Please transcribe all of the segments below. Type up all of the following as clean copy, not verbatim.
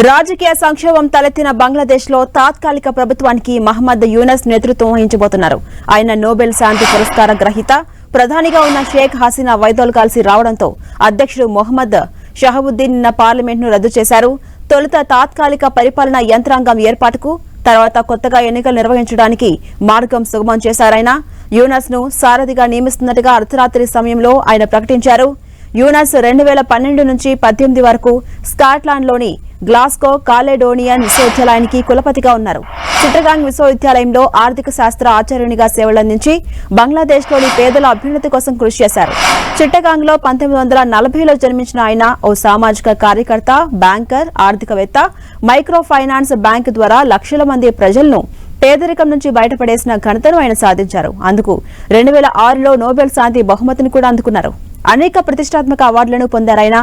రాజకీయ సంక్షోభం తలెత్తిన బంగ్లాదేశ్లో తాత్కాలిక ప్రభుత్వానికి మహమ్మద్ యూనస్ నేతృత్వం వహించబోతున్నారు. ఆయన నోబెల్ శాంతి పురస్కార గ్రహీత. ప్రధానిగా ఉన్న షేక్ హసీనా వైదోల్ కలిసి రావడంతో అధ్యక్షుడు మొహమ్మద్ షహబుద్దీన్ నిన్న పార్లమెంట్ను రద్దు చేశారు. తొలుత తాత్కాలిక పరిపాలనా యంత్రాంగం ఏర్పాటుకు, తర్వాత కొత్తగా ఎన్నికలు నిర్వహించడానికి మార్గం సుగమం చేశారాయన. యూనస్ ను సారథిగా నియమిస్తున్నట్టుగా అర్ధరాత్రి సమయంలో ఆయన ప్రకటించారు. యూనస్ 2012 నుంచి 18 వరకు స్కాట్లాండ్లోని గ్లాస్గో కాలెడోనియన్ విశ్వవిద్యాలయానికి కులపతిగా ఉన్నారు. చిట్టగాంగ్ విశ్వవిద్యాలయంలో ఆర్థిక శాస్త్ర ఆచార్యునిగా సేవలందించి బంగ్లాదేశ్లోని పేదల అభ్యున్నతి కోసం కృషి చేశారు. చిట్టగాంగ్లో 1940లో జన్మించిన ఆయన ఓ సామాజిక కార్యకర్త, బ్యాంకర్, ఆర్థికవేత్త. మైక్రో ఫైనాన్స్ బ్యాంక్ ద్వారా లక్షల మంది ప్రజలను పేదరికం నుంచి బయటపడేసిన ఘనతను ఆయన సాధించారు. అందుకు 2006లో నోబెల్ శాంతి బహుమతిని కూడా అందుకున్నారు. అనేక ప్రతిష్టాత్మక అవార్డులను పొందారాయన.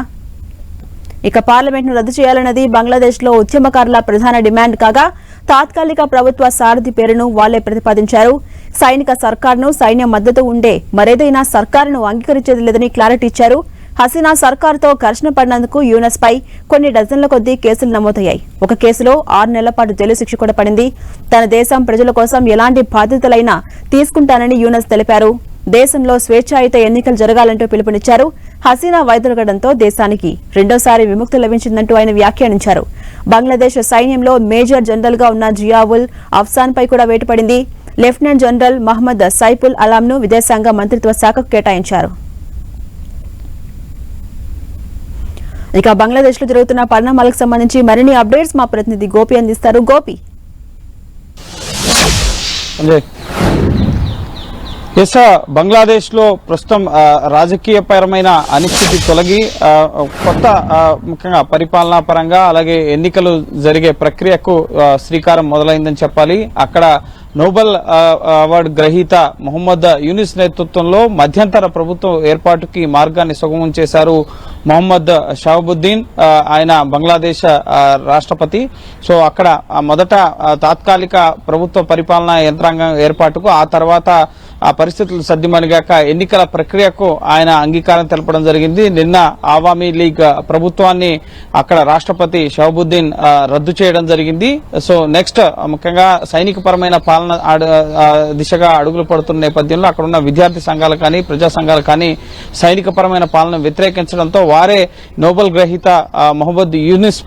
ఇక పార్లమెంట్ను రద్దు చేయాలన్నది బంగ్లాదేశ్లో ఉద్యమకారుల ప్రధాన డిమాండ్ కాగా, తాత్కాలిక ప్రభుత్వ సారథి పేరును వాళ్లే ప్రతిపాదించారు. సైనిక సర్కార్ను, సైన్య మద్దతు ఉండే మరేదైనా సర్కారును అంగీకరించేది లేదని క్లారిటీ ఇచ్చారు. హసీనా సర్కారుతో ఘర్షణ పడినందుకు యూనస్ పై కొన్ని డజన్ల కొద్దీ కేసులు నమోదయ్యాయి. ఒక కేసులో 6 నెలల పాటు జైలు శిక్ష కూడా పడింది. తన దేశం ప్రజల కోసం ఎలాంటి బాధ్యతలైనా తీసుకుంటానని యూనస్ తెలిపారు. దేశంలో స్వేచ్ఛాయుత ఎన్నికలు జరగాలంటూ పిలుపునిచ్చారు. హసీనా వైదొలగడంతో దేశానికి రెండోసారి విముక్తి లభించిందంటూ ఆయన వ్యాఖ్యానించారు. బంగ్లాదేశ్ సైన్యంలో మేజర్ జనరల్ గా ఉన్న జియావుల్ అఫ్సాన్ పై కూడా వేటు పడింది. లెఫ్టినెంట్ జనరల్ మహ్మద్ సైఫుల్ అలాంను విదేశాంగ మంత్రిత్వ శాఖకు కేటాయించారు. ఇక బంగ్లాదేశ్ లో జరుగుతున్న పరిణామాలకు సంబంధించి మరిన్ని అప్డేట్స్ మా ప్రతినిధి గోపి అందిస్తారు. గోపి, బంగ్లాదేశ్ లో ప్రస్తుతం రాజకీయపరమైన అనిశ్చితి తొలగి కొత్త ముఖ్యంగా పరిపాలనా పరంగా అలాగే ఎన్నికలు జరిగే ప్రక్రియకు శ్రీకారం మొదలైందని చెప్పాలి. అక్కడ నోబెల్ అవార్డు గ్రహీత మొహమ్మద్ యూనిస్ నేతృత్వంలో మధ్యంతర ప్రభుత్వం ఏర్పాటుకి మార్గాన్ని సుగమం చేశారు మొహమ్మద్ షహబుద్దీన్. ఆయన బంగ్లాదేశ్ రాష్ట్రపతి. సో అక్కడ మొదట తాత్కాలిక ప్రభుత్వ పరిపాలనా యంత్రాంగం ఏర్పాటుకు, ఆ తర్వాత ఆ పరిస్థితులు సర్దిమణిగాక ఎన్నికల ప్రక్రియకు ఆయన అంగీకారం తెలపడం జరిగింది. నిన్న ఆవామీ లీగ్ ప్రభుత్వాన్ని అక్కడ రాష్ట్రపతి షహబుద్దీన్ రద్దు చేయడం జరిగింది. సో నెక్స్ట్ ముఖ్యంగా సైనిక పరమైన పాలన దిశగా అడుగులు పడుతున్న నేపథ్యంలో అక్కడ ఉన్న విద్యార్థి సంఘాలు కానీ, ప్రజా సంఘాలు కానీ సైనిక పరమైన పాలన వ్యతిరేకించడంతో వారే నోబెల్ గ్రహీత మొహమ్మద్ యూనిస్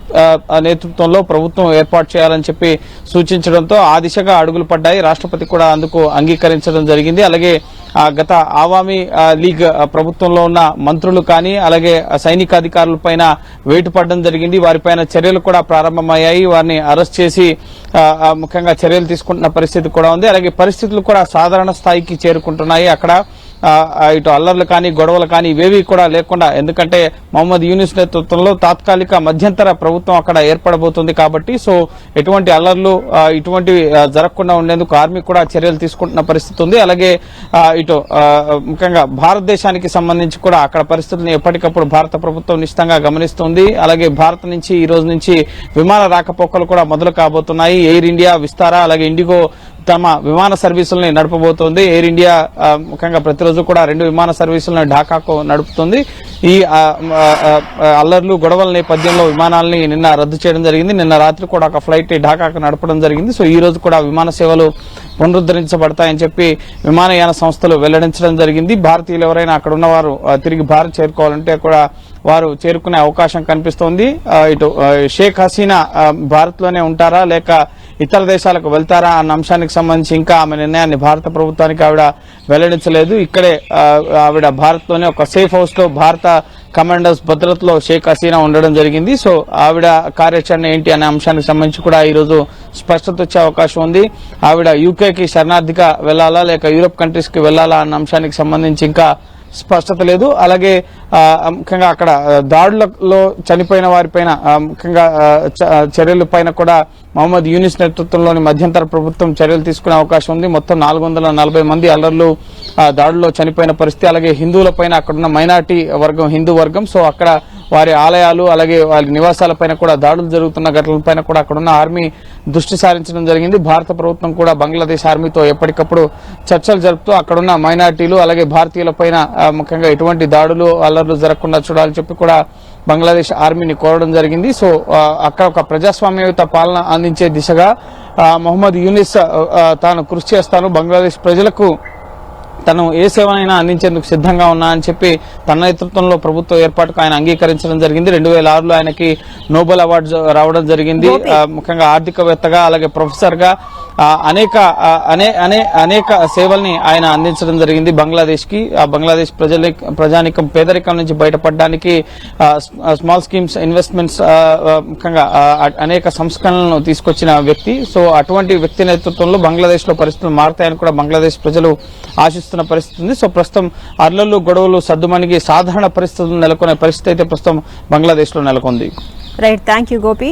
నేతృత్వంలో ప్రభుత్వం ఏర్పాటు చేయాలని చెప్పి సూచించడంతో ఆ దిశగా అడుగులు పడ్డాయి. రాష్ట్రపతి కూడా అందుకు అంగీకరించడం జరిగింది. అలాగే గత ఆవామీ లీగ్ ప్రభుత్వంలో ఉన్న మంత్రులు కానీ అలాగే సైనిక అధికారులపైన వేటు పడడం జరిగింది. వారిపైన చర్యలు కూడా ప్రారంభమయ్యాయి. వారిని అరెస్ట్ చేసి ముఖ్యంగా చర్యలు తీసుకుంటున్న పరిస్థితి కూడా ఉంది. అలాగే పరిస్థితులు కూడా సాధారణ స్థాయికి చేరుకుంటున్నాయి. అక్కడ ఇటు అల్లర్లు కానీ, గొడవలు కానీ ఇవేవి కూడా లేకుండా, ఎందుకంటే మొహమ్మద్ యూనిస్ నేతృత్వంలో తాత్కాలిక మధ్యంతర ప్రభుత్వం అక్కడ ఏర్పడబోతుంది కాబట్టి సో ఎటువంటి అల్లర్లు ఇటువంటివి జరగకుండా ఉండేందుకు ఆర్మీ కూడా చర్యలు తీసుకుంటున్న పరిస్థితి ఉంది. అలాగే ఇటు ముఖ్యంగా భారతదేశానికి సంబంధించి కూడా అక్కడ పరిస్థితులను ఎప్పటికప్పుడు భారత ప్రభుత్వం నిశ్చితంగా గమనిస్తుంది. అలాగే భారత్ నుంచి ఈ రోజు నుంచి విమాన రాకపోకలు కూడా మొదలు కాబోతున్నాయి. ఎయిర్ ఇండియా, విస్తారా అలాగే ఇండిగో తమ విమాన సర్వీసుల్ని నడపబోతోంది. ఎయిర్ ఇండియా ముఖ్యంగా ప్రతిరోజు కూడా 2 విమాన సర్వీసులను ఢాకాకు నడుపుతుంది. ఈ అల్లర్లు, గొడవల నేపథ్యంలో విమానాలని నిన్న రద్దు చేయడం జరిగింది. నిన్న రాత్రి కూడా ఒక ఫ్లైట్ ఢాకాకు నడపడం జరిగింది. సో ఈ రోజు కూడా విమాన సేవలు పునరుద్ధరించబడతాయని చెప్పి విమానయాన సంస్థలు వెల్లడించడం జరిగింది. భారతీయులు ఎవరైనా అక్కడ ఉన్నవారు తిరిగి భారత్ చేరుకోవాలంటే కూడా వారు చేరుకునే అవకాశం కనిపిస్తోంది. ఇటు షేక్ హసీనా భారత్ లోనే ఉంటారా లేక ఇతర దేశాలకు వెళ్తారా అన్న అంశానికి సంబంధించి ఇంకా ఆమె నిర్ణయాన్ని భారత ప్రభుత్వానికి ఆవిడ వెల్లడించలేదు. ఇక్కడే ఆవిడ భారత్ లోనే ఒక సేఫ్ హౌస్ లో భారత కమాండర్స్ భద్రతలో షేక్ హసీనా ఉండడం జరిగింది. సో ఆవిడ కార్యాచరణ ఏంటి అనే అంశానికి సంబంధించి కూడా ఈ రోజు స్పష్టత వచ్చే అవకాశం ఉంది. ఆవిడ యూకేకి శరణార్థిగా వెళ్లాలా లేక యూరోప్ కంట్రీస్ కి వెళ్లాలా అన్న అంశానికి సంబంధించి ఇంకా స్పష్టత లేదు. అలాగే ముఖ్యంగా అక్కడ దాడులలో చనిపోయిన వారిపైన ముఖ్యంగా చర్యల పైన కూడా మొహమ్మద్ యూనిస్ నేతృత్వంలోని మధ్యంతర ప్రభుత్వం చర్యలు తీసుకునే అవకాశం ఉంది. మొత్తం 440 మంది అల్లర్లు దాడుల్లో చనిపోయిన పరిస్థితి. అలాగే హిందువుల పైన అక్కడున్న మైనార్టీ వర్గం, హిందూ వర్గం, సో అక్కడ వారి ఆలయాలు అలాగే వారి నివాసాలపైన కూడా దాడులు జరుగుతున్న ఘటనలపైన కూడా అక్కడున్న ఆర్మీ దృష్టి సారించడం జరిగింది. భారత ప్రభుత్వం కూడా బంగ్లాదేశ్ ఆర్మీతో ఎప్పటికప్పుడు చర్చలు జరుపుతూ అక్కడున్న మైనార్టీలు అలాగే భారతీయులపైన ముఖ్యంగా ఎటువంటి దాడులు అల్లర్లు జరగకుండా చూడాలని చెప్పి కూడా బంగ్లాదేశ్ ఆర్మీని కోరడం జరిగింది. సో అక్కడ ఒక ప్రజాస్వామ్యయుత పాలన అందించే దిశగా మొహమ్మద్ యూనిస్ తాను కృషి చేస్తాను, బంగ్లాదేశ్ ప్రజలకు తను ఏ సేవనైనా అందించేందుకు సిద్ధంగా ఉన్నా అని చెప్పి తన నేతృత్వంలో ప్రభుత్వ ఏర్పాటుకు ఆయన అంగీకరించడం జరిగింది. 2006లో ఆయనకి నోబెల్ అవార్డు రావడం జరిగింది. ముఖ్యంగా ఆర్థికవేత్తగా అలాగే ప్రొఫెసర్ గా అనేక సేవల్ని ఆయన అందించడం జరిగింది బంగ్లాదేశ్ కి. బంగ్లాదేశ్ ప్రజానికం పేదరికం నుంచి బయటపడడానికి స్మాల్ స్కీమ్స్ ఇన్వెస్ట్మెంట్స్ ముఖ్యంగా అనేక సంస్కరణలను తీసుకొచ్చిన వ్యక్తి. సో అటువంటి వ్యక్తి నేతృత్వంలో బంగ్లాదేశ్ లో పరిస్థితులు మారుతాయని కూడా బంగ్లాదేశ్ ప్రజలు ఆశిస్తున్న పరిస్థితి ఉంది. సో ప్రస్తుతం అర్లలు గొడవలు సద్దుమణిగి సాధారణ పరిస్థితులు నెలకొనే పరిస్థితి అయితే ప్రస్తుతం బంగ్లాదేశ్ లో నెలకొంది. Right, thank you Gopi.